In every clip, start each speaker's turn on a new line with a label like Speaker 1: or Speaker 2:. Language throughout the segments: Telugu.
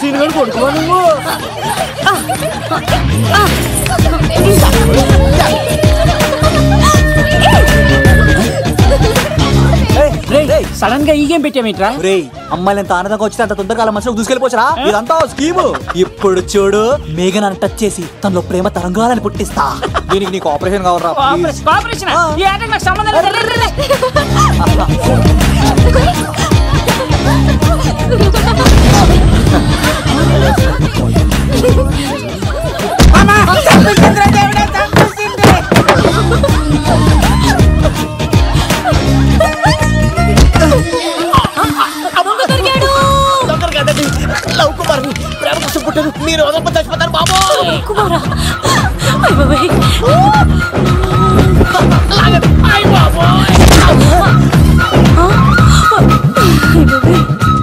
Speaker 1: సీన్ కూడా కొడుకువా నువ్వు?
Speaker 2: సడన్ గా ఈ గేమ్ పెట్టామేంట్రా?
Speaker 3: అమ్మాయిలు ఎంత ఆనందంగా వచ్చితే అంత తొందరగా మనసులో దూసుకెళ్ళిపోవచ్చురా. ఇదంతా స్కీము. ఇప్పుడు చూడు, మేఘనాన్ని టచ్ చేసి తనలో ప్రేమ తరంగాలని పుట్టిస్తా. దీనికి నీకు ఆపరేషన్ కావాలరా?
Speaker 2: సంబంధం
Speaker 1: లవ్ కుమార్ ప్రేమ కోసం పుట్టారు. మీరు వదలప చచ్చిపోతారు బాబు.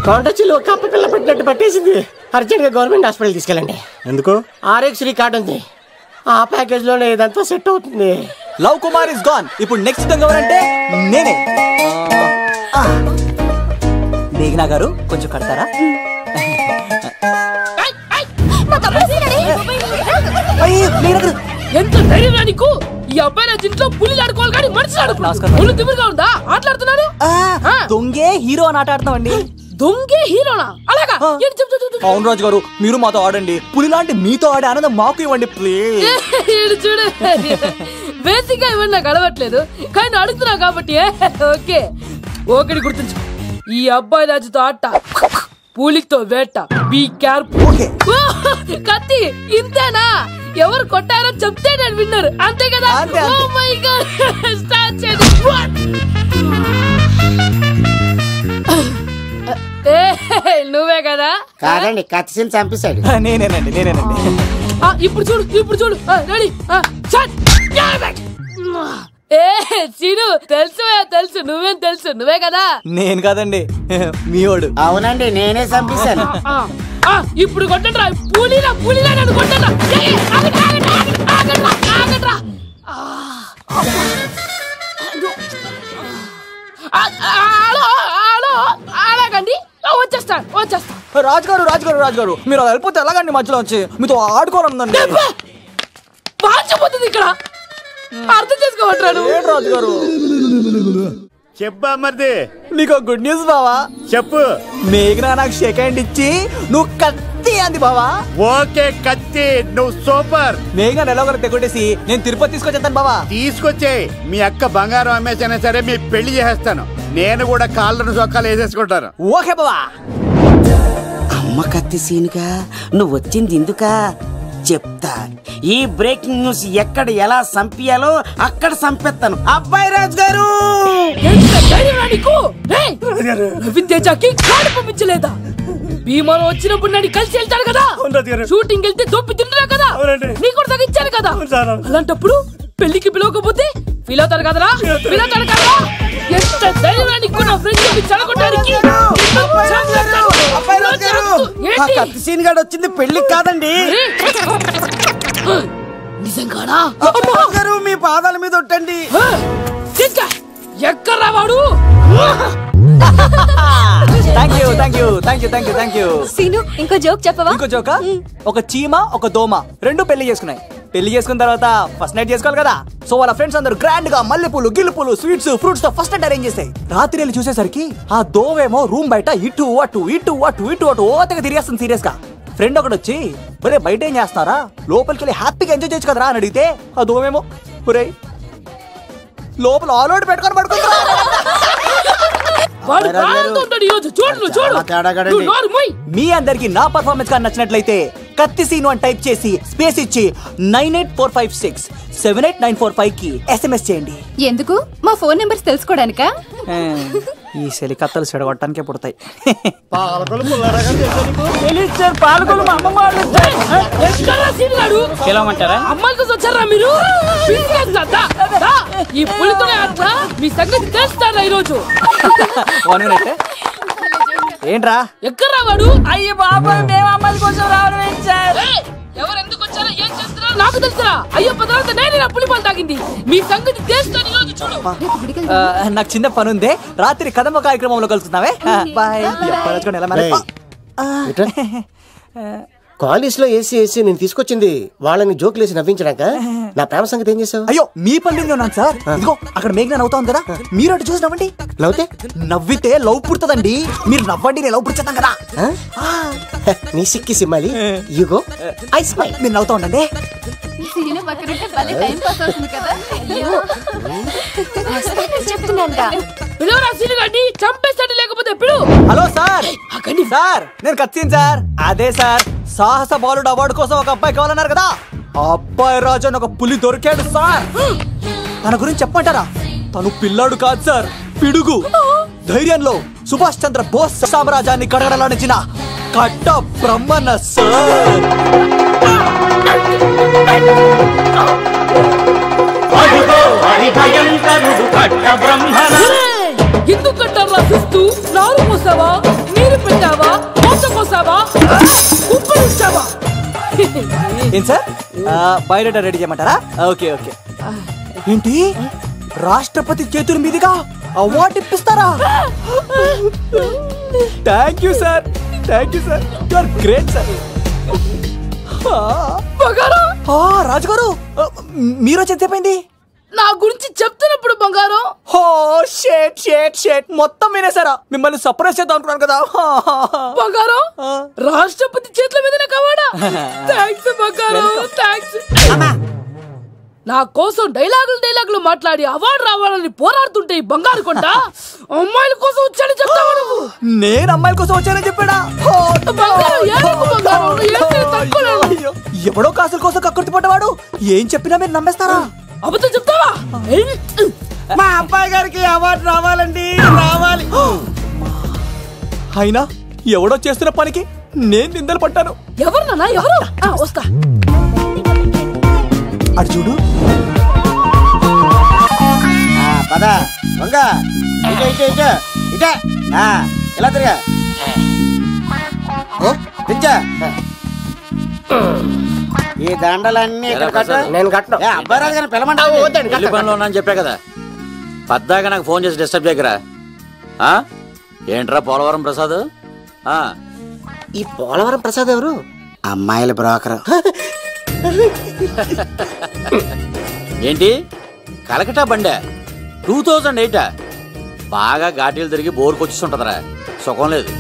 Speaker 1: కొండచిలో కప్ప పిల్ల పట్టినట్టు పట్టేసింది. అర్జెంట్ గా గవర్నమెంట్ హాస్పిటల్ తీసుకెళ్ళండి.
Speaker 4: ఎందుకు?
Speaker 1: ఆర్ఎక్స్ కార్డ్ ఉంది, ఆ ప్యాకేజ్ లోనే ఇదంతా సెట్ అవుతుంది.
Speaker 3: Love Kumar is gone. ఇప్పుడు నెక్స్ట్ దొంగ ఎవరంటే నేనే. మేఘనా గారు కొంచెం కడతారా?
Speaker 5: ఎంత ధైర్యం నీకు? ఈ అబ్బాయి నా ఇంట్లో పులిలు ఆడుకోవాలి కానీ మనుషులు ఆడుకోవాలి. తిమ్మిరిగా ఉందా? ఆటలాడుతున్నాడు.
Speaker 3: దొంగే హీరో అని ఆట ఆడతామండి.
Speaker 5: దొంగే హీరోనా? అలాగా?
Speaker 3: అవును రాజు గారు, మీరు మాతో ఆడండి. పులి లాంటి మీతో ఆడే ఆనందం మాకు ఇవ్వండి ప్లీజ్.
Speaker 5: చూడు, బేసిక్ గా ఇవన్నీ నాకు అలవట్లేదు కానీ అడుగుతున్నా కాబట్టి ఓకే. ఒకటి గుర్తుంచు, ఈ అబ్బాయి రాజుతో ఆట, పూలితో వేట. Be careful. కత్తి ఇంతేనా? ఎవరు కొట్టారో చెప్తే నేను విన్నారు, అంతే కదా? ఓ మై గాడ్, స్టార్ట్ చేయండి. నువ్వే కదా?
Speaker 1: కాదండి, కత్తిని చంపేశాడు.
Speaker 3: నేనేనండి.
Speaker 5: ఇప్పుడు చూడు, ఇప్పుడు చూడు. రెడీ? సీను, తెలుసు. నువ్వేం తెలుసు? నువ్వే కదా?
Speaker 3: నేను కాదండి, మీవాడు.
Speaker 1: అవునండి, నేనే చంపేశాను.
Speaker 5: ఇప్పుడు కొట్టండి. పులిలా నన్ను కొట్టండి. అలాగండి, వచ్చేస్తా. రాజుగారు
Speaker 3: మీరు వెళ్ళిపోతే ఎలాగండి? మధ్యలో వచ్చి మీతో ఆడుకోవాలండి.
Speaker 5: బాగుపోతుంది ఇక్కడ, అర్థం చేసుకోమంటాడు.
Speaker 3: రాజుగారు
Speaker 4: చెప్పా మరిది,
Speaker 3: నీకు గుడ్ న్యూస్ బావా.
Speaker 4: చెప్పు.
Speaker 3: మేఘనా నాకు సెకండ్ ఇచ్చి నువ్వు కత్తి అంది బావా.
Speaker 4: ఓకే కత్తి, నువ్వు సూపర్.
Speaker 3: మేఘనా ఎలా ఒకరు తెగొట్టేసి నేను తిరుపతి తీసుకొచ్చేస్తాను బావా.
Speaker 4: తీసుకొచ్చే. మీ అక్క బంగారం అమ్మేసైనా సరే మీ పెళ్లి చేసేస్తాను. నేను కూడా కాళ్ళను చొక్కాలు వేసేసుకుంటాను.
Speaker 3: ఓకే బావా.
Speaker 1: అమ్మ కత్తి సీనుగా నువ్వు వచ్చింది ఎందుకా చెప్తా. ఈ బ్రేకింగ్ న్యూస్ ఎక్కడ ఎలా సంపియాలో అక్కడ సంపెత్తాను. అబ్బాయి రాజు గారు,
Speaker 5: రవితేజకి కార్డు పంపించలేదా? భీమాలో వచ్చినప్పుడు నన్ను కలిసి వెళ్తాడు కదా, షూటింగ్ వెళ్తే దొప్పి తింటున్నా కదా, నీకు కూడా తగ్గించాను కదా. అలాంటప్పుడు పెళ్లికి పిలవకపోతే ఫీల్ అవుతారు కదరా? ఎంత ధైర్యం నీకు నా ఫ్రెండ్ చెడగొట్టడానికి?
Speaker 1: కత్తి సీన్ గాడు వచ్చింది పెళ్లికి కాదండి.
Speaker 5: నిజంగానా?
Speaker 1: గారు మీ పాదాల మీద ఒట్టండి.
Speaker 5: ఎక్కడ్రా వాడు?
Speaker 3: Thank you.
Speaker 6: సీను, ఇంకో జోక్ చెప్పవా?
Speaker 3: ఇంకో జోకా? ఒక చీమ ఒక దోమ రెండు పెళ్లి చేసుకున్నాయి. పెళ్లి చేసుకున్న తర్వాత ఫస్ట్ నైట్ చేసుకోవాలి కదా. సో వాళ్ళ ఫ్రెండ్స్ అందరూ గ్రాండ్ గా మల్లెపూలు, గిల్లుపూలు, స్వీట్స్, ఫ్రూట్స్ తో ఫస్ట్ నైట్ అరేంజ్ చేసాయి. రాత్రి వెళ్ళి చూసేసరికి ఆ దోవేమో రూమ్ బయట ఇటు అటు ఓతగా తిరిగేస్తుంది సీరియస్ గా. ఫ్రెండ్ ఒకటి వచ్చి, ఒరే బయట ఏం చేస్తున్నారా, లోపలికి వెళ్ళి హ్యాపీగా ఎంజాయ్ చేయొచ్చు కదరా అని అడిగితే ఆ దోవేమో, ఒరే లోపల ఆల్ అవుట్ పెట్టుకొని పడుకుంటా. మీ అందరికి నా పర్ఫార్మెన్స్ గా నచ్చినట్లయితే కత్తి సీను అని టైప్ చేసి స్పేస్ ఇచ్చి 9845678945 కి SMS చేయండి.
Speaker 6: ఎందుకు? మా ఫోన్ నెంబర్స్ తెలుసుకోవడానికా?
Speaker 3: ఈ సెలికత్తలు చెడగొట్టడానికే పుడతాయి.
Speaker 5: అమ్మాయికి వచ్చారా మీరు? ఈ పులితోనే అట్లా మీ సంగతి తెలుస్తారా ఈరోజు?
Speaker 3: ఏంట్రా
Speaker 5: ఎక్కడ వాడు?
Speaker 2: అయ్యో బాబా, మేము అమ్మాయి కోసం రావడం సార్.
Speaker 5: ఎవరు ఎందుకు వచ్చారో ఏం చేస్తున్నారో నాకు తెలుసురా. అయ్యో తర్వాత నేనే నా పులిపాలు తాగింది. మీ సంగతి తెలుస్తాను ఈరోజు. చూడు,
Speaker 3: నాకు చిన్న పని ఉంది, రాత్రి కదమ్మ కార్యక్రమంలో కలుస్తున్నావే. బాయ్.
Speaker 7: కాలేజ్ లో ఏసీ నేను తీసుకొచ్చింది వాళ్ళని జోకులు వేసి నవ్వించడాక. నా ప్రేమ సంగతి ఏం చేసావు?
Speaker 3: అయ్యో మీ పని ఉన్నాను సార్. ఇదిగో అక్కడ మేఘన నవ్వుతా ఉంది కదా, మీరు అటు చూసి నవ్వండి.
Speaker 7: నవ్వుతే
Speaker 3: నవ్వితే లవ్ పుడుతుందండి. మీరు నవ్వండి, నేను లవ్ పుడిచేద్దాం కదా.
Speaker 7: నీ సిక్కి సిమ్మాలి యుగో ఐ స్మైల్.
Speaker 3: మీరు నవ్వుతా ఉండండి.
Speaker 5: చంపేస్తాడు లేకపోతే ఎప్పుడు.
Speaker 3: హలో సార్, సార్ నేను కత్తిన్ సార్. అదే సార్, సాహస బాలుడు అవార్డు కోసం ఒక అబ్బాయి కావాలన్నారు కదా, ఆ అబ్బాయి రాజు అని ఒక పులి దొరికాడు సార్. తన గురించి చెప్పమంటారా? తను పిల్లాడు కాదు సార్, పిడుగు. ధైర్యంలో సుభాష్ చంద్ర బోస్ సామ్రాజ్యాన్ని కడగడలాడించిన కట్ట బ్రహ్మన్న సార్.
Speaker 5: ఎందుకు కట్టారు రాసిస్తూ? నారు పోసావా, నీరు పెట్టావా, మోస కోసావా, ఉప్పరించావా?
Speaker 3: ఏం సార్, బయోడేటా రెడీ చేయమంటారా? Okay okay. ఏంటి, రాష్ట్రపతి చేతుల మీదుగా అవార్డు ఇప్పిస్తారా? Thank you sir, thank you sir, you are great sir. రాజుగారు మీరు చెప్పింది
Speaker 5: నా గురించి చెప్తున్నప్పుడు బంగారం.
Speaker 3: షేట్ షేట్ షేట్ మొత్తం వినేసారా? మిమ్మల్ని సర్ప్రైజ్ చేద్దాం అనుకున్నాను కదా.
Speaker 5: బంగారం, రాష్ట్రపతి చేతుల మీద కావాడా? థ్యాంక్స్ బంగారం, థ్యాంక్స్. నా కోసం డైలాగులు మాట్లాడి అవార్డు రావాలని పోరాడుతుంటే ఈ బంగారు కొండ అమ్మాయిల కోసం వచ్చాడని చెప్తావా నువ్వు?
Speaker 3: నేను అమ్మాయిల కోసం వచ్చానని చెప్పాడా? ఎవడో కాసుల కోసం కక్కుర్తి పడ్డవాడు ఏం చెప్పినా మీరు నమ్మేస్తారా?
Speaker 5: అబద్ధం చెప్తావా?
Speaker 1: మా అబ్బాయి గారికి అవార్డు రావాలండి, రావాలి.
Speaker 3: అయినా ఎవడో చేస్తున్న పనికి నేను నిందలు పట్టాను.
Speaker 5: ఎవరు నాన్న, ఎవరు? వస్తా.
Speaker 3: అటు చూడు.
Speaker 1: పద దొంగ, ఇలా తిరిగా తెచ్చా. ఈ దండలన్నీ
Speaker 7: నేను కట్టను.
Speaker 1: అబ్బాయి రాజు గారిని పిలమంటావు?
Speaker 8: పెళ్లి పనిలో ఉన్నా అని చెప్పా కదా, పద్దాక నాకు ఫోన్ చేసి డిస్టర్బ్ చేయకరా. ఏంట్రా పోలవరం ప్రసాద్?
Speaker 7: ఈ పోలవరం ప్రసాద్ ఎవరు?
Speaker 1: అమ్మాయిల బ్రోకర్.
Speaker 8: ఏంటి కలకటా బండే 2008? బాగా ఘాటీలు తిరిగి బోర్కి వచ్చేస్తుంటదరా, సుఖం లేదు.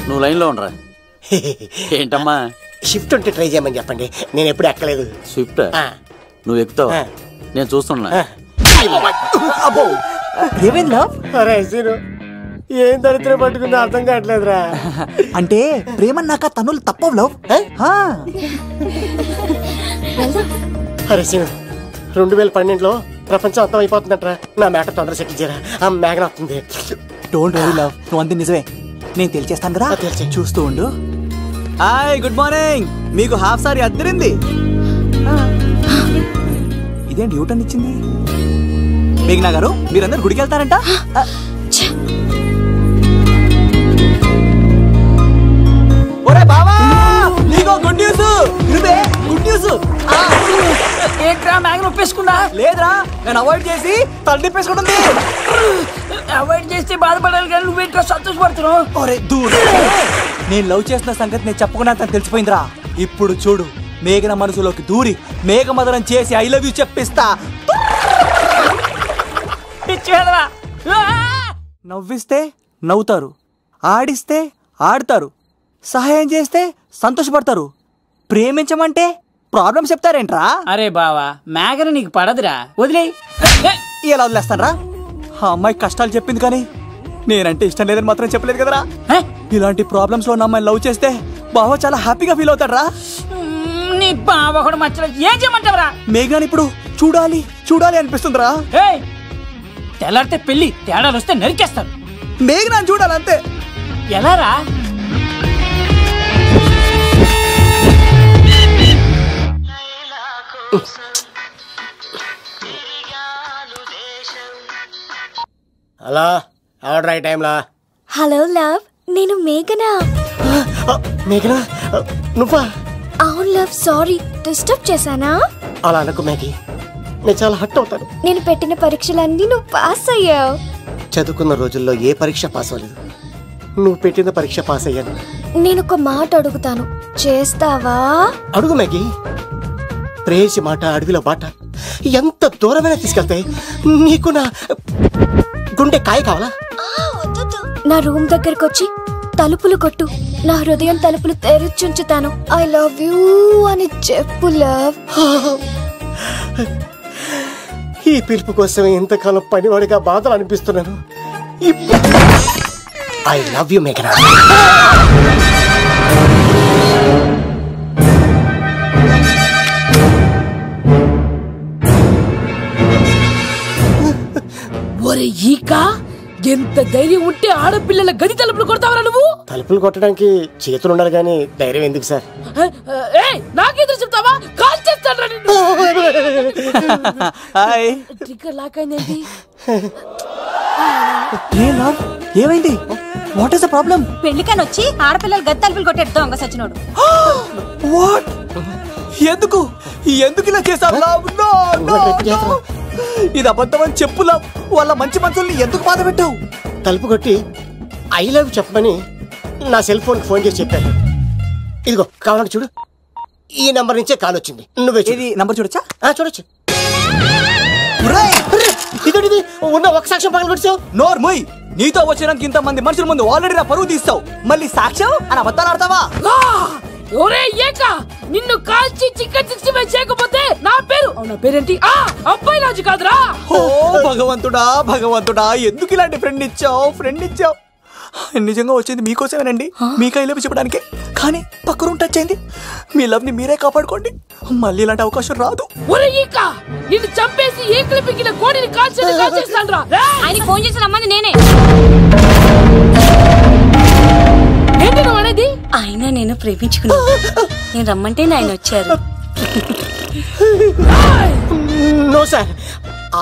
Speaker 8: నువ్వు లైన్లో ఉండరా. ఏంటమ్మా?
Speaker 7: షిఫ్ట్ ఉంటే ట్రై చేయమని చెప్పండి, నేను ఎప్పుడు ఎక్కలేదు.
Speaker 8: స్విఫ్ట్ నువ్వు ఎక్కుతావు, నేను చూస్తున్నా.
Speaker 7: అబ్బో ఏమైందా? ఏం దరిద్రం పట్టుకుందో అర్థం కావట్లేదురా.
Speaker 3: అంటే ప్రేమన్నాక తనులు తప్పవు లవ్.
Speaker 7: అరే సీను, 2012లో ప్రపంచం అర్థం అయిపోతుందట్రా. నా మేక తొందర సెటిల్ చేయరా, ఆ మేఘన వస్తుంది.
Speaker 3: డోంట్ వరీ లవ్, నువ్వు అంది నిజమే, నేను తెలిచేస్తాను కదా. చూస్తూ ఉండు. Hi, good morning. మీకు హాఫ్ సారీ అద్దరింది. ఇదేంటి యూటర్న్ ఇచ్చింది? మేఘనా గారు, మీరందరూ గుడికి వెళ్తారంట. ఒరే బావా, నీకో గుడ్ న్యూస్. Good news.
Speaker 2: ఏంట్రా మ్యాగ్ నొప్పేసుకున్నా?
Speaker 3: లేదురా, నేను అవాయిడ్ చేసి తల తిప్పేసుకుంటుంది.
Speaker 2: అవాయిడ్ చేస్తే బాధపడాలి కానీ నువ్వేంట్రా సంతోషపడుతున్నావు?
Speaker 3: ఒరే దూర్, నేను లవ్ చేసిన సంగతి నేను చెప్పకుండా తను తెలిసిపోయిందిరా. ఇప్పుడు చూడు, మేఘన మనసులోకి దూరి మేఘమదనం చేసి ఐ లవ్ యూ చెప్పిస్తా. నవ్విస్తే నవ్వుతారు, ఆడిస్తే ఆడతారు, సహాయం చేస్తే సంతోషపడతారు, ప్రేమించమంటే ప్రాబ్లం చెప్తారేంట్రా?
Speaker 2: అరే బావా, మేఘన నీకు పడదురా, వదిలే.
Speaker 3: ఎలా వదిలేస్తానరా? ఆ అమ్మాయి కష్టాలు చెప్పింది కానీ నేనంటే ఇష్టం లేదని మాత్రం చెప్పలేదు కదరా. ఇలాంటి ప్రాబ్లమ్స్ లో ఉన్న అమ్మాయిని లవ్ చేస్తే బావ చాలా హ్యాపీగా ఫీల్ అవుతాడరా.
Speaker 2: నీ బావ కూడా మచ్చలేదు, ఏం చేయమంటావరా?
Speaker 3: మేఘాని ఇప్పుడు చూడాలి చూడాలి అనిపిస్తుందిరా.
Speaker 2: తెల్లారితే పెళ్లి, తేడాలు వస్తే నరికేస్తాను.
Speaker 3: మేఘనా చూడాలంతే.
Speaker 2: ఎలా రా?
Speaker 7: హలో, ఆర్డర్ అయ్యే టైంలా.
Speaker 6: హలో లవ్, నేను మేఘనా.
Speaker 7: మేఘనా నువ్వా?
Speaker 6: అవును లవ్, సారీ డిస్టర్బ్ చేశానా?
Speaker 7: అలా అనకు మేఘి, నేను చాలా హర్ట్ అవుతాను.
Speaker 6: నేను పెట్టిన పరీక్షలన్నీ నువ్వు పాస్ అయ్యావు.
Speaker 7: చదువుకున్న రోజుల్లో ఏ పరీక్ష పాస్ అవ్వలేదు. నువ్వు పెట్టిన పరీక్ష పాస్ అయ్యాను.
Speaker 6: నేను ఒక మాట అడుగుతాను, చేస్తావా?
Speaker 7: అడుగు మ్యాగీ. ప్రేయసి మాట అడవిలో బాట ఎంత దూరమైనా తీసుకెళ్తాయి. నీకు నా గుండె కాయ కావాలా?
Speaker 6: నా రూమ్ దగ్గరకు వచ్చి తలుపులు కొట్టు, నా హృదయం తలుపులు తెరిచుంచుతాను. ఐ లవ్ యూ అని చెప్పు లవ్.
Speaker 7: ఈ పిలుపు కోసం ఇంతకాలం పనివాడిగా బాధలు అనిపిస్తున్నాను. ఐ లవ్ యూ మేఘనా.
Speaker 5: ఒరే ఈక, ఎంత ధైర్యం ఉంటే ఆడపిల్లల గది తలుపులు కొడతావరా నువ్వు?
Speaker 7: తలుపులు కొట్టడానికి చేతులు ఉండాలి కానీ ధైర్యం ఎందుకు సార్?
Speaker 5: నాకెదురు చెప్తావా? కాల్ చేస్తాను నిన్ను. ట్రిగ్గర్ లాక్ అయిందేంటి?
Speaker 3: ఏమైంది? What is the problem?
Speaker 9: పెళ్లికని వచ్చి ఆడపిల్లలు గది తలుపులు కొట్టాడు దొంగ సచ్చినోడు.
Speaker 3: వాట్? ఎందుకు ఇలా చేసావు? ఇది అబద్ధమని చెప్పులా. వాళ్ళ మంచి మనుషుల్ని ఎందుకు బాధ పెట్టావు?
Speaker 7: తలుపు కొట్టి ఐ లవ్ చెప్పమని నా సెల్ ఫోన్ ఫోన్ చేసి చెప్పాను. ఇదిగో కావాలంటే చూడు, ఈ నంబర్ నుంచే కాల్ వచ్చింది. నువ్వే
Speaker 3: ఇది నంబర్ చూడొచ్చా?
Speaker 7: చూడొచ్చు. ఇది ఉన్న ఒక సాక్ష్యం పగల పెట్టావు.
Speaker 3: నోర్ ముయ్. నీతో వచ్చినాక ఇంత మంది మనుషుల ముందు ఆల్రెడీ నా పరువు తీస్తావు, మళ్ళీ సాక్ష్యం అని అబద్ధాలు ఆడతావా?
Speaker 5: ఒరే ఏక, నిన్ను కాల్చి చికెన్ 65 చేయకపోతే నా పేరేంటి? అబ్బాయి రాజు కాదురా.
Speaker 3: ఓ భగవంతుడా, ఎందుకు ఇలాంటి ఫ్రెండ్ ఇచ్చావు? నిజంగా వచ్చింది మీకోసమేనండి, మీకు ఐ లవ్ చెప్పడానికే. కానీ పక్క రూమ్ టచ్ అయింది. మీ లవ్ ని మీరే కాపాడుకోండి, మళ్ళీ ఇలాంటి అవకాశం రాదు.
Speaker 5: ఒరే ఈక, నిన్ను చంపేసి ఏకలు పిగిన కోడిని కాల్చేస్తాను రా.
Speaker 9: ఆయన ఫోన్ చేసి రమ్మని నేనే.
Speaker 5: ఏంటి నువ్వు అనేది?
Speaker 9: ఆయన నేను ప్రేమించుకున్నాను. నేను రమ్మంటే ఆయన వచ్చారు.
Speaker 7: నో సార్,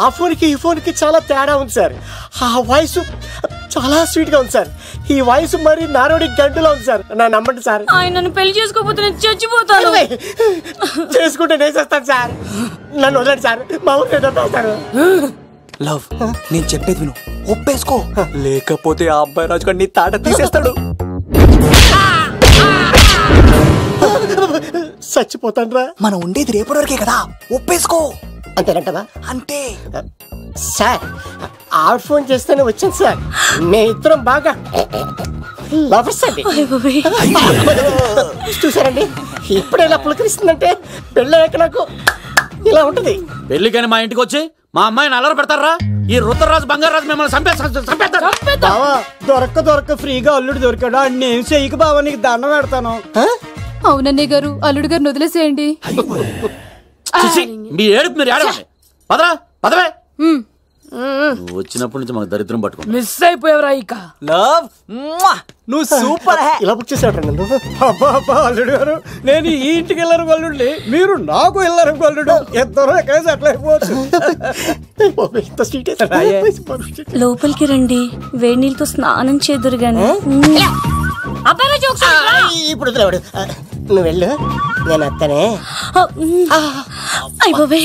Speaker 7: ఆ ఫోన్కి ఈ ఫోన్కి చాలా తేడా ఉంది సార్. ఆ వాయిస్ చాలా స్వీట్ గా ఉంది సార్. ఈ వాయిస్ మరి నారోడి గంటలో ఉంది సార్. నా నమ్మండి సార్.
Speaker 9: ఆయన నన్ను పెళ్లి చేసుకోకపోతే నేను చచ్చిపోతాను.
Speaker 7: చేసుకుంటే నేను చేస్తాను సార్. నన్ను వదలండి సార్, మా ఊరు సార్.
Speaker 3: లవ్, నేను చెప్పేది విను, ఒప్పేసుకో. లేకపోతే ఆ అబ్బాయి రాజు గారు నీ తాట తీసేస్తాడు.
Speaker 7: చచ్చిపోతాను రా.
Speaker 3: మనం ఉండేది రేపటి వరకే కదా, ఒప్పేసుకో.
Speaker 7: అంతేనంటవా?
Speaker 3: అంటే
Speaker 7: సార్, ఆవిడ ఫోన్ చేస్తేనే వచ్చాను సార్. మే ఇద్దరం బాగా లవర్స్ అండి. చూసారండి, ఇప్పుడు ఇలా పులకరిస్తుందంటే పెళ్ళయ్యాక నాకు ఇలా ఉంటది.
Speaker 8: పెళ్లికని మా ఇంటికి వచ్చి మా అమ్మాయిని అల్లరి పెడతారా? ఈ రుద్రరాజు బంగారాజు మిమ్మల్ని చంపేస్తారు.
Speaker 2: బావా, దొరక్క ఫ్రీగా అల్లుడు దొరికాడు. నేను చెయ్యికి బావా, నీకు దండం పెడతాను.
Speaker 5: అవునన్నయ్య గారు, అల్లుడు గారిని వదిలేసేయండి.
Speaker 8: మీ ఏడుపు మీరు ఏడవండి. పదవే. వచ్చినప్పటి నుంచి మాకు దరిద్రం పట్టుకో.
Speaker 5: మిస్ అయిపోయావురా ఈక.
Speaker 3: లవ్, నువ్వు సూపర్.
Speaker 7: ఇలా బుక్ చేసాడు నన్ను.
Speaker 2: అబ్బా అల్లుడు గారు, నేను ఈ ఇంటికి వెళ్ళరు అల్లుడిని, మీరు నాకు వెళ్ళరు అల్లుడు. ఇద్దరు ఎక్కడైతే అట్లా అయిపోవచ్చు.
Speaker 9: లోపలికి రండి, వేడి నీళ్ళతో స్నానం చేదురు గాని.
Speaker 7: ఇప్పుడు వదిలేవాడు. నువ్వు వెళ్ళు, నేను అత్తనే.
Speaker 9: అయిపోవే.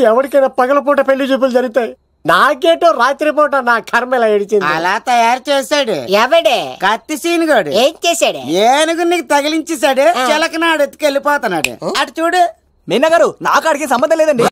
Speaker 7: ఎవరికైనా పగలపూట పెళ్లి చూపులు జరుగుతాయి, నాకేటో రాత్రి పూట నా కర్మ ఇలా ఏడిచింది.
Speaker 1: అలా తయారు చేశాడు
Speaker 7: ఎవడే?
Speaker 1: కత్తి సీనుగాడు.
Speaker 7: ఏం చేశాడు?
Speaker 1: ఏనుగు నీకు తగిలించేశాడు. చిలకనాడు ఎత్తుకెళ్ళిపోతున్నాడు. అటు చూడు.
Speaker 3: మీనా గారు, నాకు అడిగే సంబంధం లేదండి.